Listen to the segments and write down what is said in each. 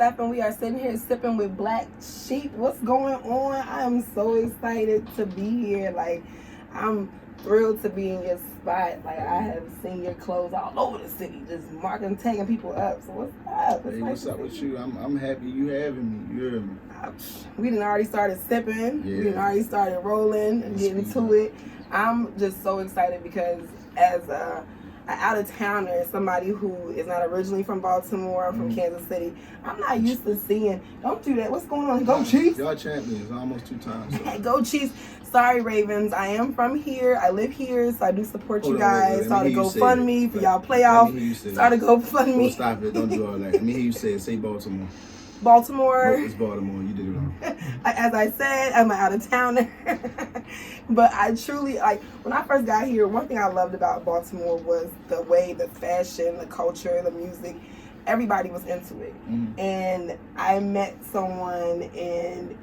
Steph, and we are sitting here sipping with Black Sheep. What's going on? I am so excited to be here. Like, I'm thrilled to be in your spot. Like, I have seen your clothes all over the city, just marking, tagging people up. So what's up? Hey, what's up with you? I'm happy you having me. You hear me? We done already started sipping. Yeah. We done already started rolling and getting to it. I'm just so excited because as an out-of-towner, somebody who is not originally from Baltimore or from Kansas City, I'm not used to seeing, don't do that, what's going on? Go Chiefs! Y'all champions almost 2 times. So. Go Chiefs! Sorry, Ravens, I am from here, I live here, so I do support you guys. Start a GoFundMe for y'all playoff. Start a GoFundMe. Oh, stop it, don't do all that. Let me hear you say Baltimore. Baltimore. No, it's Baltimore. You did it wrong. As I said, I'm an out-of-towner. But I truly, like, when I first got here, one thing I loved about Baltimore was the way, the fashion, the culture, the music, everybody was into it. And I met someone and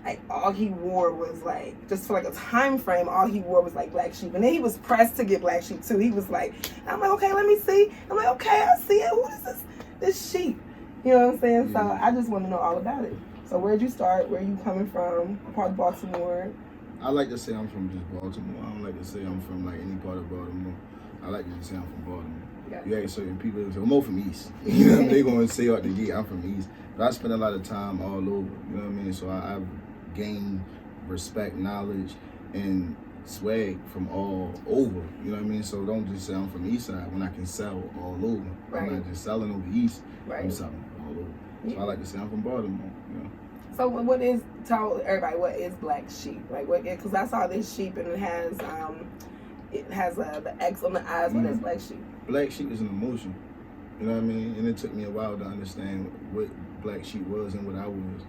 like all he wore was like, just for like a time frame, all he wore was like Black Sheep. And then he was pressed to get Black Sheep too. He was like, I'm like, okay, let me see. I'm like, okay, I see it. Who is this sheep? You know what I'm saying? Yeah. So I just want to know all about it. So where'd you start? Where are you coming from? Part of Baltimore? I like to say I'm from just Baltimore. I don't like to say I'm from like any part of Baltimore. I like to say I'm from Baltimore. Yeah. You ask certain people, they say, I'm more from East. You know what I mean? They're going to say out the gate, I'm from East. But I spend a lot of time all over. You know what I mean? So I've gained respect, knowledge, and swag from all over. You know what I mean? So don't just say I'm from East Side when I can sell all over. Right. I'm not just selling over East. Right. I'm selling all over. So I like to say I'm from Baltimore. You know? So tell everybody, what is Black Sheep? Like, what? Because I saw this sheep and it has the X on the eyes. What is Black Sheep? Black Sheep is an emotion. You know what I mean? And it took me a while to understand what Black Sheep was and what I was.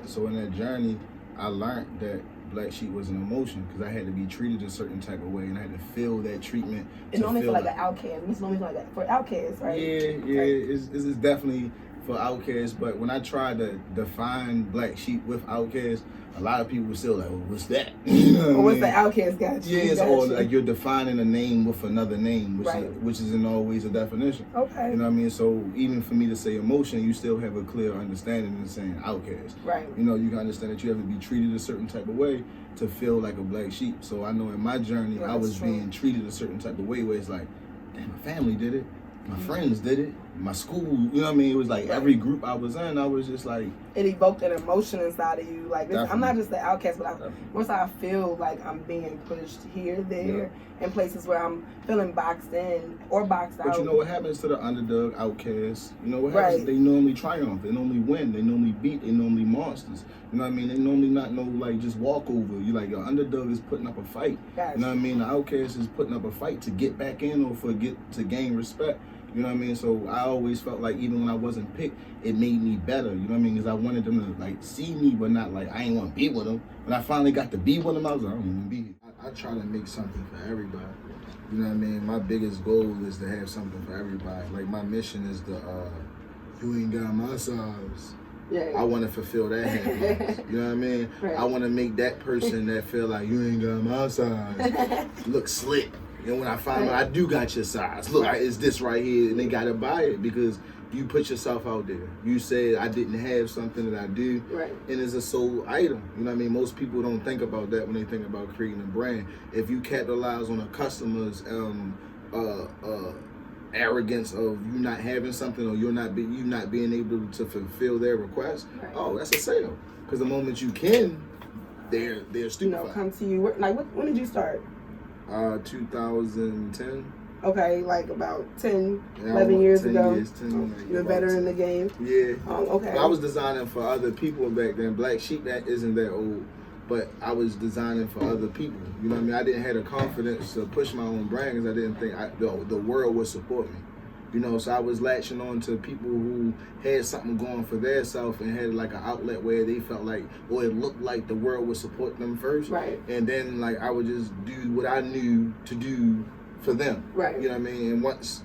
So in that journey, I learned that Black Sheep was an emotion because I had to be treated a certain type of way and I had to feel that treatment. It's normally for like an outcast. It's normally for outcasts, right? Yeah. It's definitely for outcasts, but when I tried to define Black Sheep with outcasts, a lot of people were still like, well, what's that? You know what what's the outcast got you? Yeah, it's all like you're defining a name with another name, which isn't always a definition. Okay. You know what I mean? So even for me to say emotion, you still have a clear understanding in saying outcast. Right. You know, you can understand that you have to be treated a certain type of way to feel like a Black Sheep. So I know in my journey, I was being treated a certain type of way where it's like, damn, my family did it. My friends did it. My school, you know what I mean? It was like every group I was in, I was just like... It evoked an emotion inside of you. Like, I'm not just the outcast, but once I feel like I'm being pushed here, there, in places where I'm feeling boxed in or boxed out. But you know what happens to the underdog outcasts? You know what happens? They normally triumph. They normally win. They normally beat. They normally monsters. You know what I mean? They normally not no like just walkover. You like your underdog is putting up a fight. Gotcha. You know what I mean? The outcast is putting up a fight to get back in or to gain respect. You know what I mean? So I always felt like even when I wasn't picked, it made me better. You know what I mean? Because I wanted them to like see me, but not like I ain't want to be with them. When I finally got to be with them, I was like, I don't want to be here. I try to make something for everybody. You know what I mean? My biggest goal is to have something for everybody. Like my mission is to, you ain't got my size. Yeah. I want to fulfill that happiness. You know what I mean? Right. I want to make that person that feel like you ain't got my size look slick. And when I find out I do got your size, look, it's this right here, and they gotta buy it because you put yourself out there. You said I didn't have something that I do, and it's a sold item. You know what I mean? Most people don't think about that when they think about creating a brand. If you capitalize on a customer's arrogance of you not having something or you not being able to fulfill their request, oh, that's a sale. Because the moment you can, they're stupefied. You know, come to you. Like, when did you start? 2010. Okay, like about 10, 11 years ago. You're better in the game. Yeah. Okay. I was designing for other people back then. Black Sheep, that isn't that old, but I was designing for other people. You know what I mean? I didn't have the confidence to push my own brand because I didn't think the world would support me. You know, so I was latching on to people who had something going for their self and had like an outlet where they felt like, or it looked like the world would support them first. Right. And then like I would just do what I knew to do for them. Right. You know what I mean? And once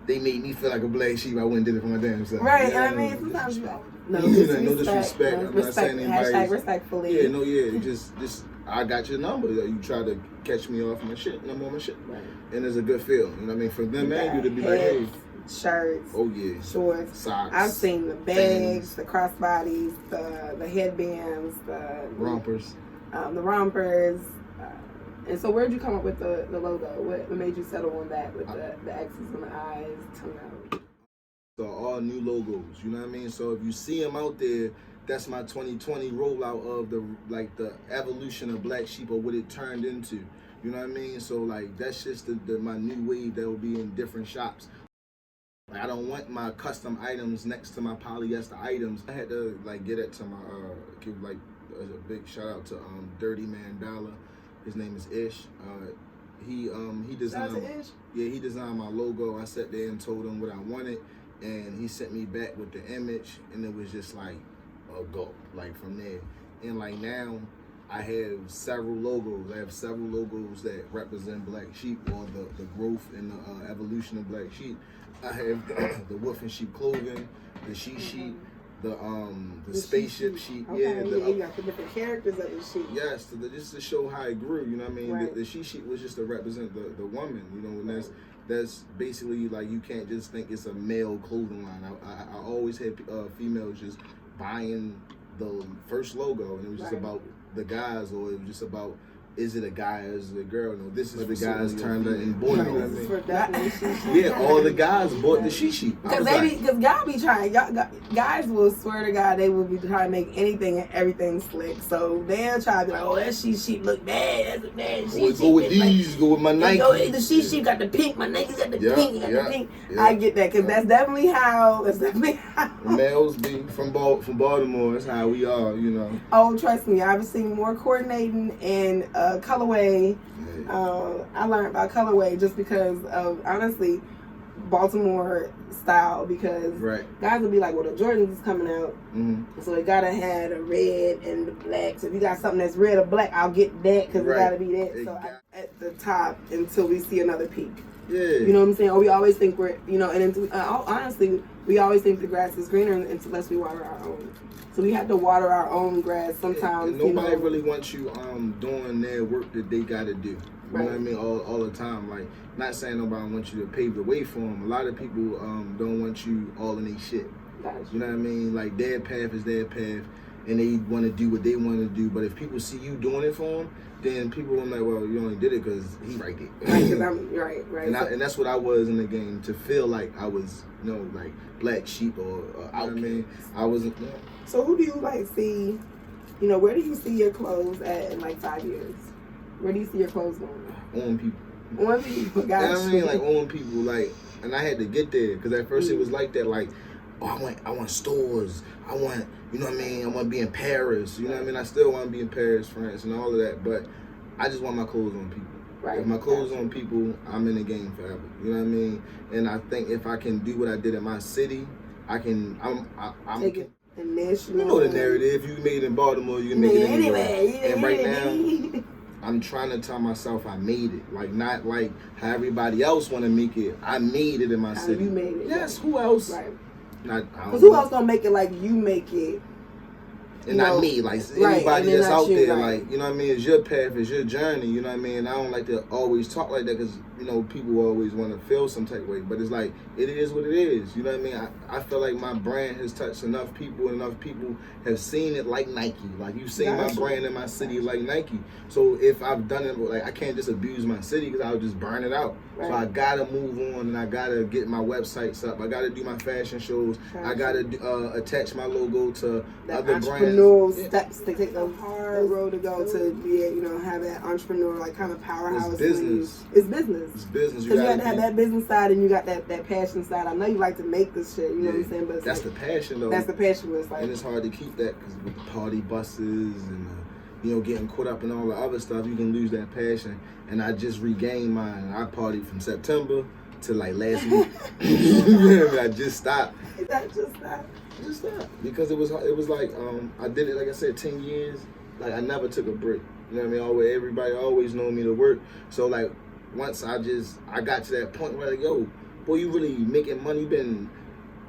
they made me feel like a Black Sheep, I went and did it for my damn self. Right. You know and I mean, sometimes no disrespect. I'm not saying anybody. Hashtag respectfully. Yeah, just I got your number. You try to catch me off my shit, and I'm on my shit. Right. And it's a good feel. You know what I mean? For them and you to be like, hey. shirts. Oh yeah. Shorts. Socks. I've seen the bags, the crossbodies, the headbands, the rompers. The rompers. And so where'd you come up with the logo? What made you settle on that with the X's and the I's, tongue out? So all new logos, you know what I mean? So if you see them out there, that's my 2020 rollout of the evolution of Black Sheep, or what it turned into. You know what I mean? So like that's just my new wave that will be in different shops. Like I don't want my custom items next to my polyester items. I had to like get it to my give like a big shout out to Dirty Man Dollar. His name is Ish. He designed. Ish? Yeah, he designed my logo. I sat there and told him what I wanted, and he sent me back with the image, and it was just like a go, like from there. And like now, I have several logos. I have several logos that represent Black Sheep, or the growth and the evolution of Black Sheep. I have the Wolf and Sheep clothing, the Sheep, the spaceship sheep. Okay, you got the different characters of the sheep. Yes, just to show how it grew. You know what I mean? Right. The sheep was just to represent the woman. You know, and that's basically like you can't just think it's a male clothing line. I always had females just buying the first logo, and it was just about the guys, or it was just about, is it a guy or is it a girl? No, this is the guys turned up and bought it. You know what I mean? Yeah, all the guys bought the sheep. Because y'all be trying, guys will swear to God they will be trying to make anything and everything slick. So they'll try to be like, oh, that sheep look bad. That's a bad sheep. Go with these, go with my Nike. The sheep got the pink, my Nike's got the pink, got the pink. Yeah. I get that, because that's definitely how. Males be from Baltimore. That's how we are, you know. Oh, trust me, I've seen more coordinating and colorway. I learned about colorway just because of, honestly, Baltimore style, because guys will be like, well, the Jordans is coming out, so they gotta have the red and the black. So if you got something that's red or black, I'll get that, because it gotta be that. So at the top until we see another peak. Yeah. You know what I'm saying? Or we always think we're, you know, and honestly, we always think the grass is greener unless we water our own. So we have to water our own grass sometimes. And nobody really wants you doing their work that they got to do. You know what I mean? All the time. Like, not saying nobody wants you to pave the way for them. A lot of people don't want you all in their shit. Gotcha. You know what I mean? Like, their path is their path, and they want to do what they want to do. But if people see you doing it for them, then people are like, well, you only did it because he right there. Right. And that's what I was in the game, to feel like I was, you know, like Black Sheep or outcast. I mean, I wasn't. You know. So who do you like see? You know, where do you see your clothes at in like 5 years? Where do you see your clothes going? On people. On people, gotcha. You know what I mean? Like on people, like, and I had to get there, because at first it was like that, like, oh, I want stores. I want, you know what I mean? I want to be in Paris. You know what I mean? I still want to be in Paris, France, and all of that. But I just want my clothes on people. Right. If my clothes on people, I'm in the game forever. You know what I mean? And I think if I can do what I did in my city, I can. I'm take it national. You know the narrative. You can make it in Baltimore. You can make it anywhere. And right now, I'm trying to tell myself I made it. Like, not like how everybody else want to make it. I made it in my city. You made it. Yes. Who else? Right. Because who else gonna make it like you make it? And not me, like anybody that's out there, like, you know what I mean? It's your path, it's your journey, you know what I mean? I don't like to always talk like that, because, you know, people always want to feel some type of way, but it's like, it is what it is, you know what I mean? I feel like my brand has touched enough people, and enough people have seen it like Nike. Like, you've seen my brand in my city like Nike. So if I've done it, like, I can't just abuse my city, because I'll just burn it out. So I gotta move on, and I gotta get my websites up. I gotta do my fashion shows. I gotta attach my logo to other brands. Entrepreneurial steps to take the hard road to go to be, you know, have that entrepreneur like kind of powerhouse. It's business. It's business. It's business. Because you got to have that business side, and you got that passion side. I know you like to make this shit. You know what I'm saying? But that's like, the passion, though. That's the passion. It's like, and it's hard to keep that, because with the party buses and you know, getting caught up in all the other stuff, you can lose that passion. And I just regained mine. I partied from September to like last week. I just stopped. Just stopped. Because it was like, I did it, like I said, 10 years. Like, I never took a break. You know what I mean? Everybody always known me to work. So like, once I got to that point where like, yo, boy, you really making money, been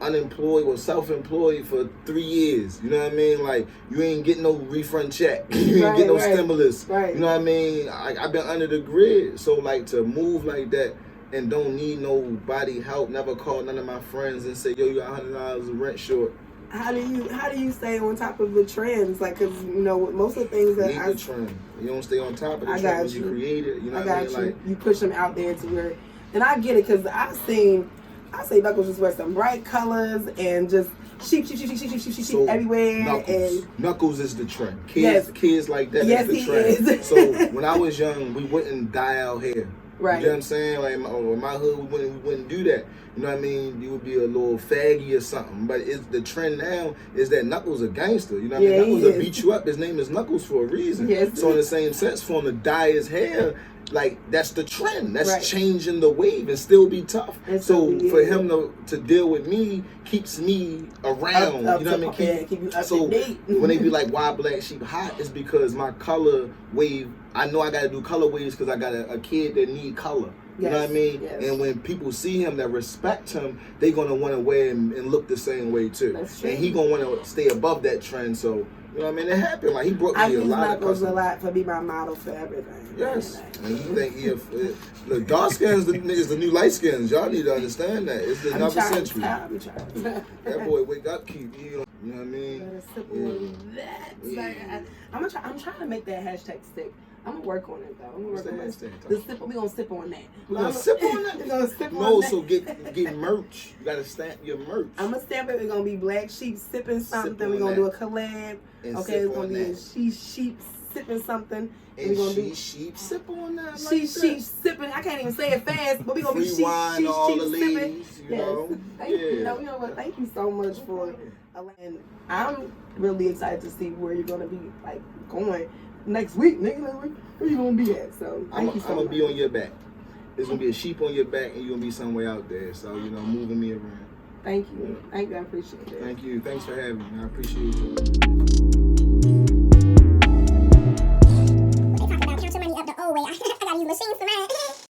unemployed or self-employed for 3 years. You know what I mean? Like, you ain't getting no refund check. You ain't getting no stimulus. Right. You know what I mean? I've been under the grid. So like, to move like that, and don't need nobody help. Never call none of my friends and say, yo, you got $100 of rent short. How do you stay on top of the trends? Like, cause you know most of the things that the trend. You don't stay on top of the trend when you create it. You know what I mean? Like, you push them out there to where, and I get it, cause I say Knuckles just wear some bright colors and just sheep so everywhere. Knuckles is the trend. Kids like that is the trend. Is. So when I was young, we wouldn't dye our hair. Right. You know what I'm saying? Like in my hood, we wouldn't do that. You know what I mean? You would be a little faggy or something. But the trend now is that Knuckles a gangster. You know what I mean? Knuckles will beat you up. His name is Knuckles for a reason. Yes. So in the same sense, for him to dye his hair, like that's the trend. That's changing the wave and still be tough. So for him to deal with me keeps me around. You know what I mean? Keep you up so to date. When they be like, why Black Sheep hot? It's because my color wave. I know I got to do color waves because I got a kid that need color. You know what I mean? Yes. And when people see him that respect him, they gonna want to wear him and look the same way too. That's true. And he gonna want to stay above that trend. So you know what I mean? It happened. Like he brought me a lot of customers. I use Knuckles a lot for be my model for everything. Yes. And you think the dark skins is the new light skins. Y'all need to understand that. It's the another century. I'm trying. That boy wake up, keep you know what I mean? I'm trying to make that hashtag stick. I'm gonna work on it though. I'm gonna work on it. We're gonna sip on that. We're gonna sip on that? We're gonna sip on that. No, so get merch. You gotta stamp your merch. I'm gonna stamp it. We're gonna be Black Sheep sipping something. We're gonna do a collab. Okay, it's gonna be sheep sipping something. And we're gonna do sheep sip on that. Sheep sipping. I can't even say it fast, but we're gonna be sheep sipping. You know? You know what? Thank you so much for. And I'm really excited to see where you're gonna be like going. Next week, nigga, where you gonna be at? So I'm gonna be on your back. There's gonna be a sheep on your back, and you're gonna be somewhere out there. So moving me around. Thank you. I appreciate it. Thank you. Thanks for having me. I appreciate you.